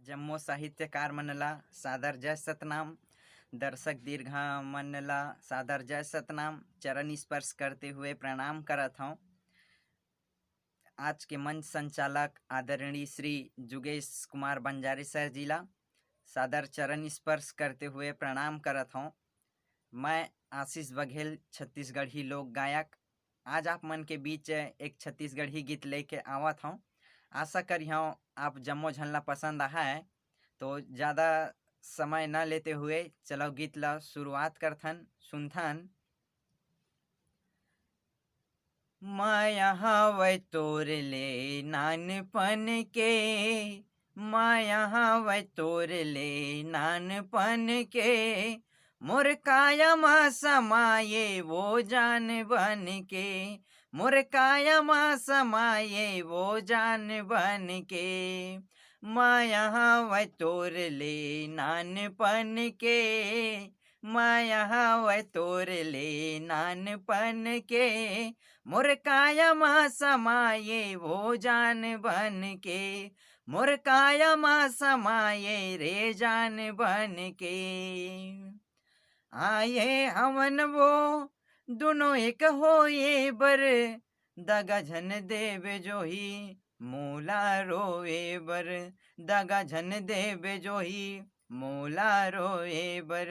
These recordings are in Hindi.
जम्मो साहित्यकार मनला सादर जय सतनाम। दर्शक दीर्घा मनला सादर जय सतनाम। चरण स्पर्श करते हुए प्रणाम करत हूँ। आज के मंच संचालक आदरणीय श्री जुगेश कुमार बंजारे सर जिला सादर चरण स्पर्श करते हुए प्रणाम करत हूँ। मैं आशीष बघेल छत्तीसगढ़ी लोक गायक आज आप मन के बीच एक छत्तीसगढ़ी गीत लेके आवत हूँ। आशा करी हूँ आप जम्मो झन ला पसंद आहा है। तो ज़्यादा समय न लेते हुए चलो गीत ला शुरुआत करथन सुनथन। माया हवै तोर ले नानपन के, माया हवै तोर ले नानपन के, मोर काया मा समाये वो जान बन के, मोर काया मा समाये वो जान बन के। माया हवै तोर ले नानपन के, माया हवै तोर ले नानपन के, मोर काया मा समाये वो जान बन के, मोर काया मा समाये रे जान बन के। आये हवन वो दोनों एक होए बर, दगा झन देव जोही मोला रोए बर, दगा झन देव जोही मोला रोए बर।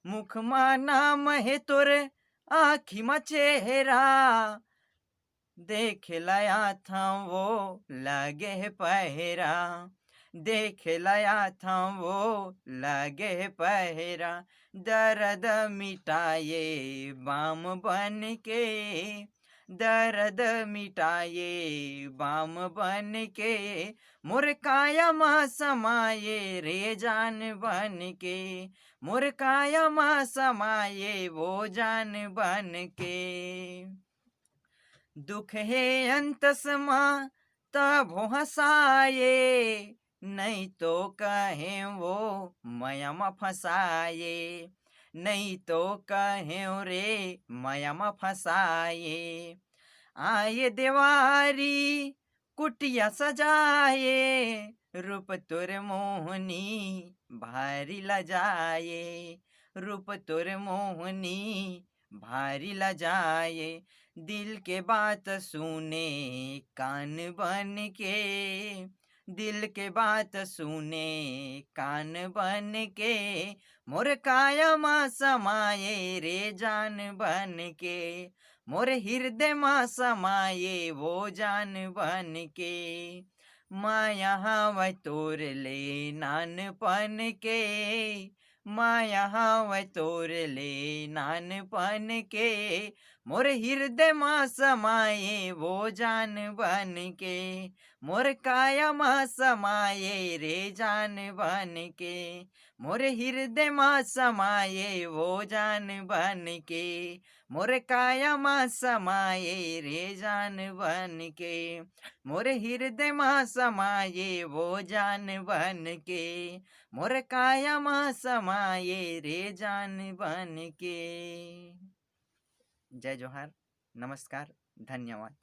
मुख मा नाम है तोर आखी मा चेहरा, देख लया था वो लगे पहरा, देख लया था वो लगे पहरा। दर्द मिटाए बाम बन के, दर्द मिटाए बाम बन के, मोर काया मा समाये रे जान बन के, मोर काया मा समाये वो जान बन के। दुख है अंतस मा तब हंसाए, नहीं तो कहे वो माया मा फंसाए, नहीं तो कहे रे माया मा फंसाए। आए देवारी कुटिया सजाए, रूप तुर मोहनी भारी लजाए, रूप तुर मोहनी भारी लजाए। दिल के बात सुने कान बन के, दिल के बात सुने कान बन के, मोर काया मा समाये रे जान बन के, मोर हृदय मा समाये वो जान बन के। माया हवै तोर ले नानपन के, माया हवै तोर ले नानपन के, मोर हृदय मा समाये वो जान बन के, मोर काया मा समाये रे जान बन के, मोर हृदय मा समाये वो जान बन के, मोर काया मा समाये रे जान बन के, मोर हृदय मा समाये वो जान बन के, मोर काया मा समाये रे जान बन के। जय जोहार, नमस्कार, धन्यवाद।